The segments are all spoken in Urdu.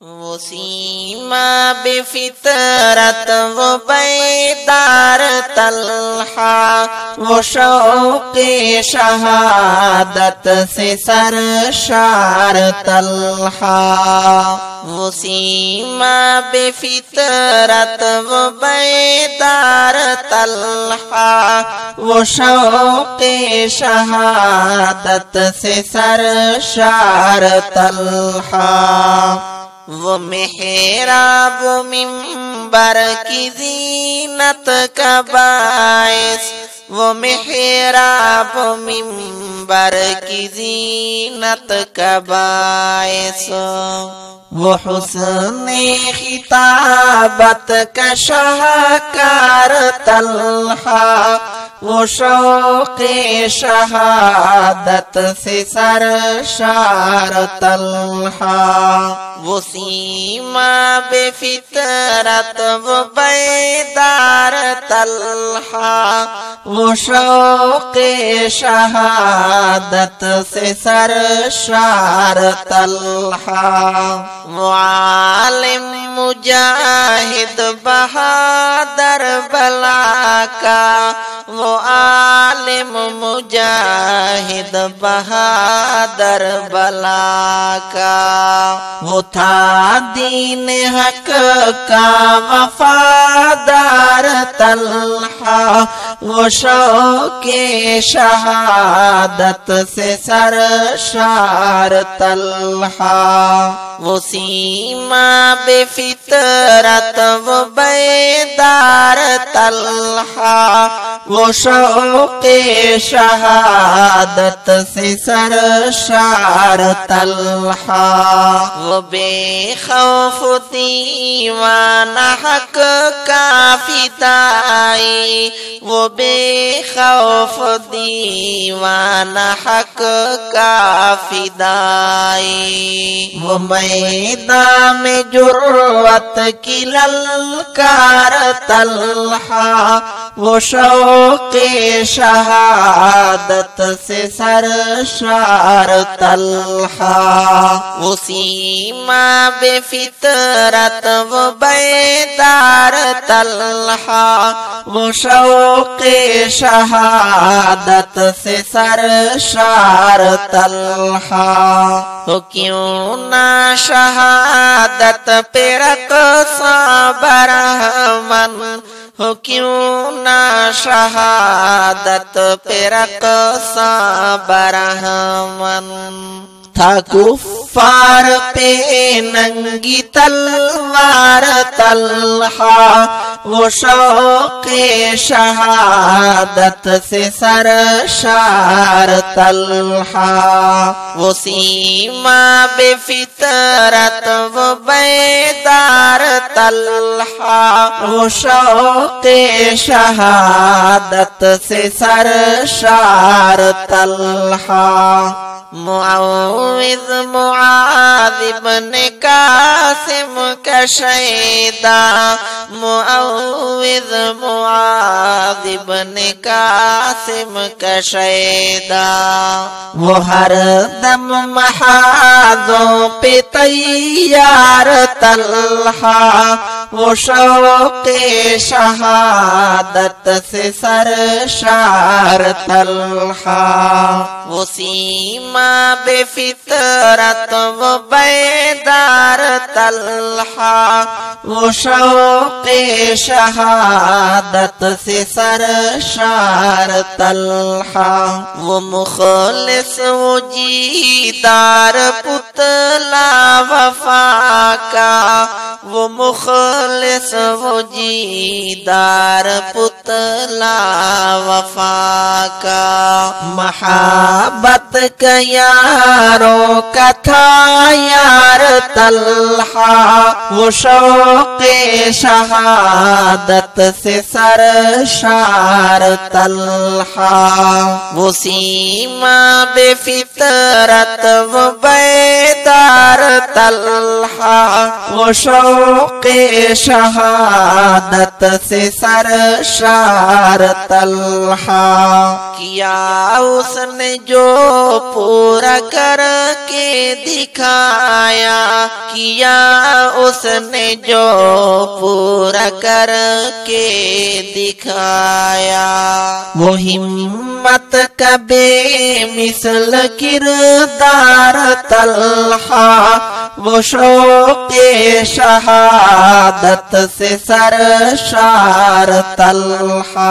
وہ سیما بفطرت وہ بیدار طلحہ، وہ شوق شہادت سے سرشار طلحہ۔ وہ سیما بفطرت وہ بیدار طلحہ، وہ شوق شہادت سے سرشار طلحہ۔ وہ محراب منبر کی زینت کا باعث، وہ محراب منبر کی زینت کا باعث، وہ حسن خطابت کا شاہکار طلحہ، وہ شوق شہادت سے سرشار طلحہ۔ وہ سیما بفطرت وہ بیدار طلحہ، وہ شوق شہادت سے سرشار طلحہ۔ وہ عالم مجاہد بہادر بلا کا، وہ عالم مجاہد بہادر بلا کا، وہ تھا دین حق کا وفادار طلحہ، وہ شوق شہادت سے سرشار طلحہ۔ وہ سیما بفطرت وہ بیدار طلحہ، وہ شوق شہادت سے سرشار طلحہ۔ وہ بے خوف دیوانہ حق کا فدائی، وہ بے خوف دیوانہ حق کا فدائی۔ وہ میدان میں جرأت کی للکار طلحہ، وہ شوق شہادت سے سرشار طلحہ۔ وہ سیما بفطرت وہ بیدار طلحہ، وہ شوق شہادت سے سرشار طلحہ۔ تو کیوں نہ شہادت پہ رقصاں برہمن، ہو کیوں نہ شہادت پہ رقصاں برہمن۔ تھا کفار پہ ننگی تلوار طلحہ، وہ شوق شہادت سے سرشار طلحہ۔ وہ سیما بفطرت وہ بیدار طلحہ، وہ شوق شہادت سے سرشار طلحہ۔ معوذ معاذ بن قاسم کا شیدا، معوذ معاذ بن قاسم کا شیدا۔ وہ ہر دم محاذوں پہ تیار طلحہ، وہ شوق شہادت سے سرشار طلحہ۔ وہ سیما بفطرت وہ بیدار طلحہ، وہ شوق شہادت سے سرشار طلحہ۔ وہ مخلص وہ جیدار پتلا وفا کا، وہ مخلص وہ جیدار پتلا وفا کا۔ محبت کا یاروں کا تھا یار طلحہ، وہ شوق شہادت سے سرشار طلحہ۔ وہ سیما بفطرت وہ بیدار طلحہ، وہ شوق شہادت سے سرشار طلحہ۔ کیا اس نے جو پورا کر کے دکھایا کیا اس نے جو پورا کر کے دکھایا وہ ہمت کا بے مثل کردار طلحہ وہ شوق شہادت سے سرشار طلحہ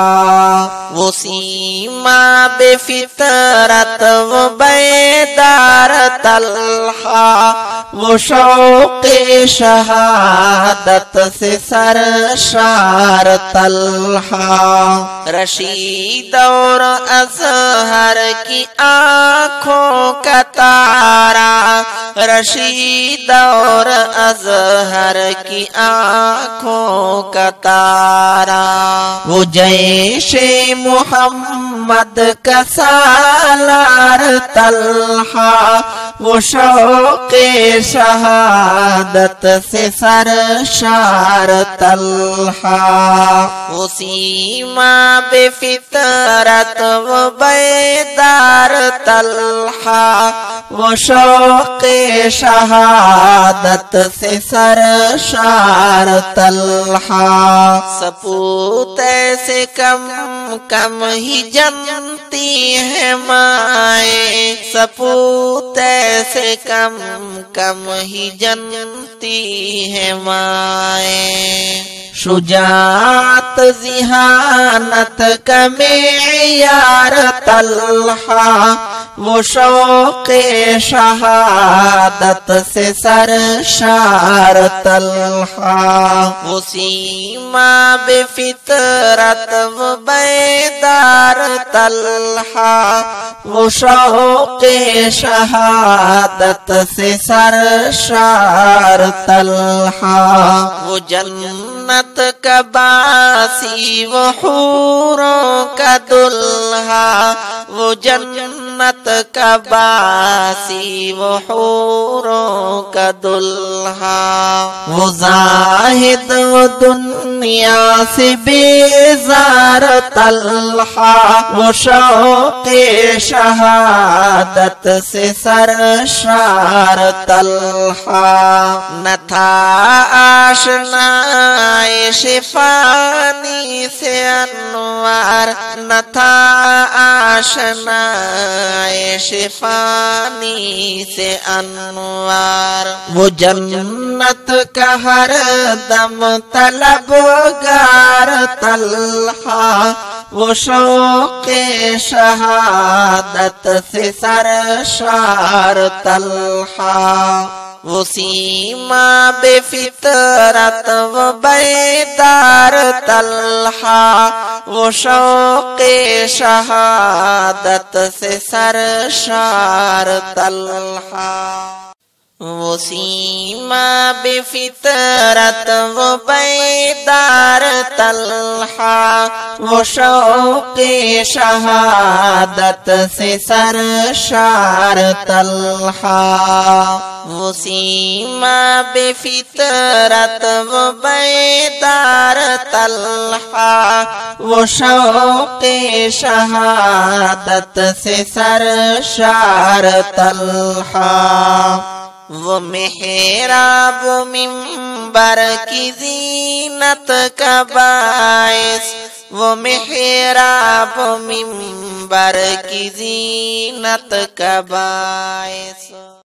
وہ سیما بے فطرت وہ بیدار طلحہ وہ شوق شہادت سے سرشار طلحہ رشید اور اظہر کی آنکھوں کا تارا رشید اور اظہر کی آنکھوں کا تارا وہ جیش محمد کا سالار طلحہ وہ شوق شہادت سے سرشار طلحہ وہ سیما بے فطرت وہ بیدار طلحہ وہ شوق شہادت سے سرشار طلحہ سپوت سے کم ہی جنتی ہے مائیں سپوت سے کم ہی جنتی ہے مائیں شجاعت ذہانت کا معیار طلحہ وہ شوق شہادت سے سرشار طلحہ وہ سیما بے فطرت وہ بیدار طلحہ وہ شوق شہادت سے سرشار طلحہ وہ جنت کا باسی وہ حوروں کا دلہا وہ جنت کا باسی وہ حوروں کا دلہا وہ زاہد وہ دنیا سے بیزار طلحہ وہ شوق شہادت سے سرشار طلحہ نہ تھا آشنا شفانی سے انوار نہ تھا آشنا شفانی سے انوار وہ جنت کا ہر دم طلبگار طلحہ وہ شوق شہادت سے سرشار طلحہ وہ سیما بے فطرت وہ بیدار طلحہ وہ شوق شہادت سے سرشار طلحہ وہ سیما بے فطرت وہ بیدار طلحہ وہ شوق شہادت سے سرشار طلحہ وہ سیما بے فطرت وہ بیدار طلحہ وہ شوق شہادت سے سرشار طلحہ وہ محراب منبر کی زینت کا باعث وہ محراب منبر کی زینت کا باعث